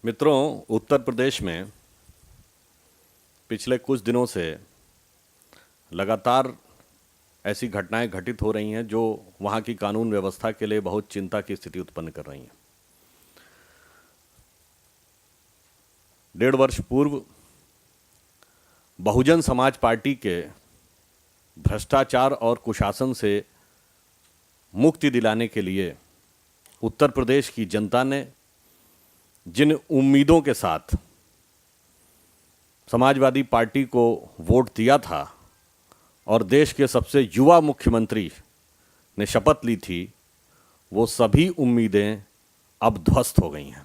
मित्रों, उत्तर प्रदेश में पिछले कुछ दिनों से लगातार ऐसी घटनाएं घटित हो रही हैं जो वहाँ की कानून व्यवस्था के लिए बहुत चिंता की स्थिति उत्पन्न कर रही हैं। 1.5 वर्ष पूर्व बहुजन समाज पार्टी के भ्रष्टाचार और कुशासन से मुक्ति दिलाने के लिए उत्तर प्रदेश की जनता ने जिन उम्मीदों के साथ समाजवादी पार्टी को वोट दिया था और देश के सबसे युवा मुख्यमंत्री ने शपथ ली थी, वो सभी उम्मीदें अब ध्वस्त हो गई हैं।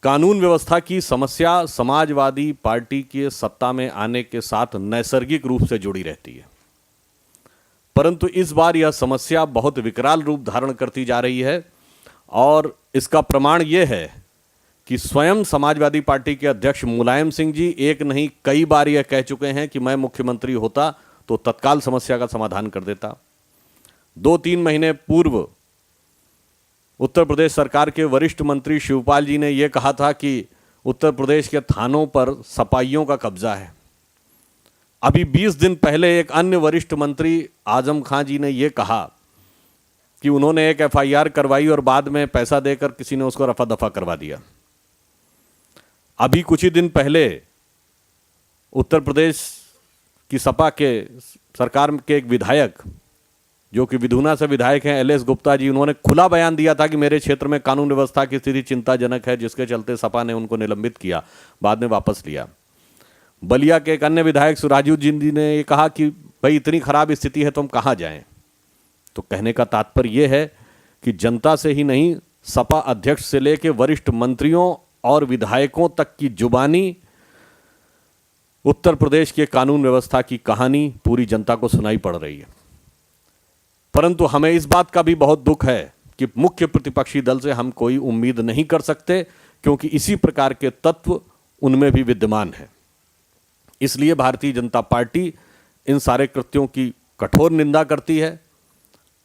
कानून व्यवस्था की समस्या समाजवादी पार्टी के सत्ता में आने के साथ नैसर्गिक रूप से जुड़ी रहती है, परंतु इस बार यह समस्या बहुत विकराल रूप धारण करती जा रही है और इसका प्रमाण यह है कि स्वयं समाजवादी पार्टी के अध्यक्ष मुलायम सिंह जी एक नहीं कई बार यह कह चुके हैं कि मैं मुख्यमंत्री होता तो तत्काल समस्या का समाधान कर देता। 2-3 महीने पूर्व उत्तर प्रदेश सरकार के वरिष्ठ मंत्री शिवपाल जी ने यह कहा था कि उत्तर प्रदेश के थानों पर सपाइयों का कब्जा है। अभी 20 दिन पहले एक अन्य वरिष्ठ मंत्री आजम खां जी ने यह कहा कि उन्होंने एक एफआईआर करवाई और बाद में पैसा देकर किसी ने उसको रफा दफा करवा दिया। अभी कुछ ही दिन पहले उत्तर प्रदेश की सपा के सरकार के एक विधायक जो कि विधुना से विधायक हैं, एलएस गुप्ता जी, उन्होंने खुला बयान दिया था कि मेरे क्षेत्र में कानून व्यवस्था की स्थिति चिंताजनक है, जिसके चलते सपा ने उनको निलंबित किया, बाद में वापस लिया। बलिया के एक अन्य विधायक सुराजू जी ने ये कहा कि भाई इतनी खराब स्थिति है तो हम कहाँ जाएं। तो कहने का तात्पर्य यह है कि जनता से ही नहीं, सपा अध्यक्ष से लेकर वरिष्ठ मंत्रियों और विधायकों तक की जुबानी उत्तर प्रदेश के कानून व्यवस्था की कहानी पूरी जनता को सुनाई पड़ रही है। परंतु हमें इस बात का भी बहुत दुख है कि मुख्य प्रतिपक्षी दल से हम कोई उम्मीद नहीं कर सकते, क्योंकि इसी प्रकार के तत्व उनमें भी विद्यमान है। इसलिए भारतीय जनता पार्टी इन सारे कृत्यों की कठोर निंदा करती है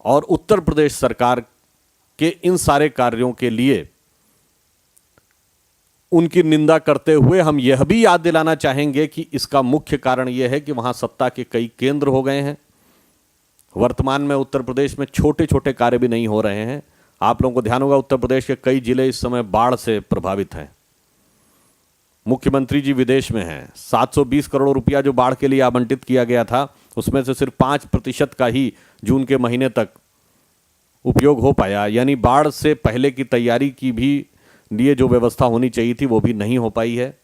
और उत्तर प्रदेश सरकार के इन सारे कार्यों के लिए उनकी निंदा करते हुए हम यह भी याद दिलाना चाहेंगे कि इसका मुख्य कारण यह है कि वहां सत्ता के कई केंद्र हो गए हैं। वर्तमान में उत्तर प्रदेश में छोटे छोटे कार्य भी नहीं हो रहे हैं। आप लोगों को ध्यान होगा, उत्तर प्रदेश के कई जिले इस समय बाढ़ से प्रभावित हैं। मुख्यमंत्री जी विदेश में हैं। 720 करोड़ रुपया जो बाढ़ के लिए आवंटित किया गया था, उसमें से सिर्फ 5% का ही जून के महीने तक उपयोग हो पाया, यानी बाढ़ से पहले की तैयारी की भी लिए जो व्यवस्था होनी चाहिए थी वो भी नहीं हो पाई है।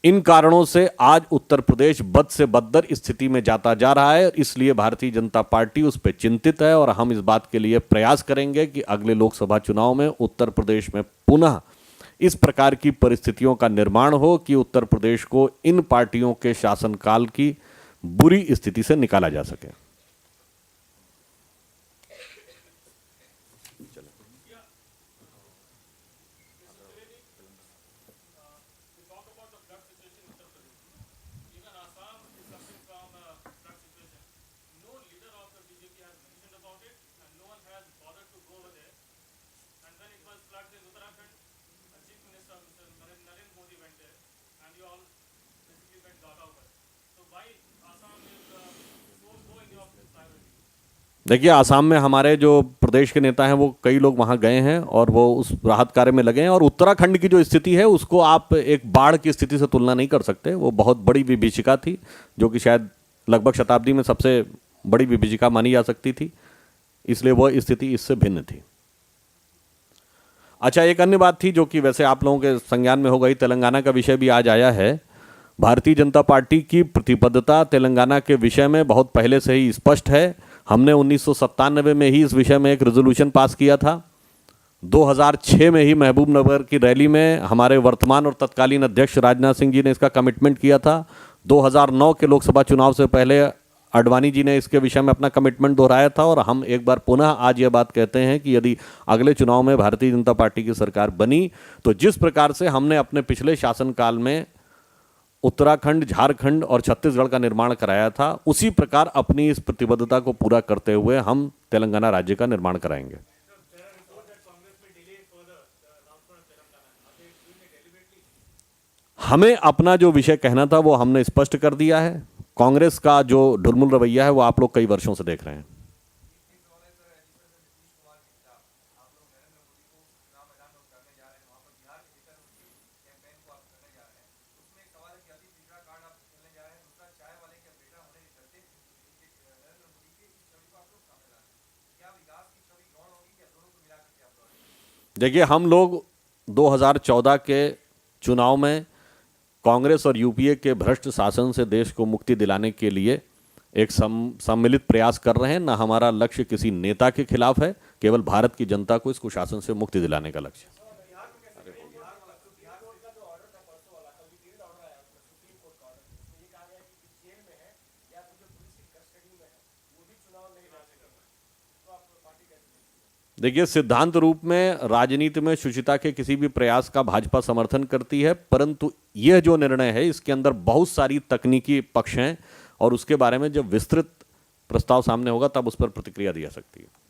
इन कारणों से आज उत्तर प्रदेश बद से बदतर स्थिति में जाता जा रहा है। इसलिए भारतीय जनता पार्टी उस पर चिंतित है और हम इस बात के लिए प्रयास करेंगे कि अगले लोकसभा चुनाव में उत्तर प्रदेश में पुनः इस प्रकार की परिस्थितियों का निर्माण हो कि उत्तर प्रदेश को इन पार्टियों के शासनकाल की बुरी स्थिति से निकाला जा सके। देखिए, आसाम में हमारे जो प्रदेश के नेता हैं वो कई लोग वहाँ गए हैं और वो उस राहत कार्य में लगे हैं। और उत्तराखंड की जो स्थिति है उसको आप एक बाढ़ की स्थिति से तुलना नहीं कर सकते। वो बहुत बड़ी विभीषिका थी, जो कि शायद लगभग शताब्दी में सबसे बड़ी विभीषिका मानी जा सकती थी, इसलिए वह स्थिति इससे भिन्न थी। अच्छा, एक अन्य बात थी जो कि वैसे आप लोगों के संज्ञान में हो गई, तेलंगाना का विषय भी आज आया है। भारतीय जनता पार्टी की प्रतिबद्धता तेलंगाना के विषय में बहुत पहले से ही स्पष्ट है। हमने 1997 में ही इस विषय में एक रेजोल्यूशन पास किया था। 2006 में ही महबूबनगर की रैली में हमारे वर्तमान और तत्कालीन अध्यक्ष राजनाथ सिंह जी ने इसका कमिटमेंट किया था। 2009 के लोकसभा चुनाव से पहले आडवाणी जी ने इसके विषय में अपना कमिटमेंट दोहराया था। और हम एक बार पुनः आज यह बात कहते हैं कि यदि अगले चुनाव में भारतीय जनता पार्टी की सरकार बनी तो जिस प्रकार से हमने अपने पिछले शासनकाल में उत्तराखंड, झारखंड और छत्तीसगढ़ का निर्माण कराया था, उसी प्रकार अपनी इस प्रतिबद्धता को पूरा करते हुए हम तेलंगाना राज्य का निर्माण कराएंगे। हमें अपना जो विषय कहना था वो हमने स्पष्ट कर दिया है। कांग्रेस का जो ढुलमुल रवैया है वो आप लोग कई वर्षों से देख रहे हैं। देखिए, हम लोग 2014 के चुनाव में कांग्रेस और यूपीए के भ्रष्ट शासन से देश को मुक्ति दिलाने के लिए एक सम्मिलित प्रयास कर रहे हैं। ना हमारा लक्ष्य किसी नेता के खिलाफ है, केवल भारत की जनता को इस कुशासन से मुक्ति दिलाने का लक्ष्य है। देखिए, सिद्धांत रूप में राजनीति में शुचिता के किसी भी प्रयास का भाजपा समर्थन करती है, परंतु यह जो निर्णय है इसके अंदर बहुत सारी तकनीकी पक्ष हैं और उसके बारे में जब विस्तृत प्रस्ताव सामने होगा तब उस पर प्रतिक्रिया दी जा सकती है।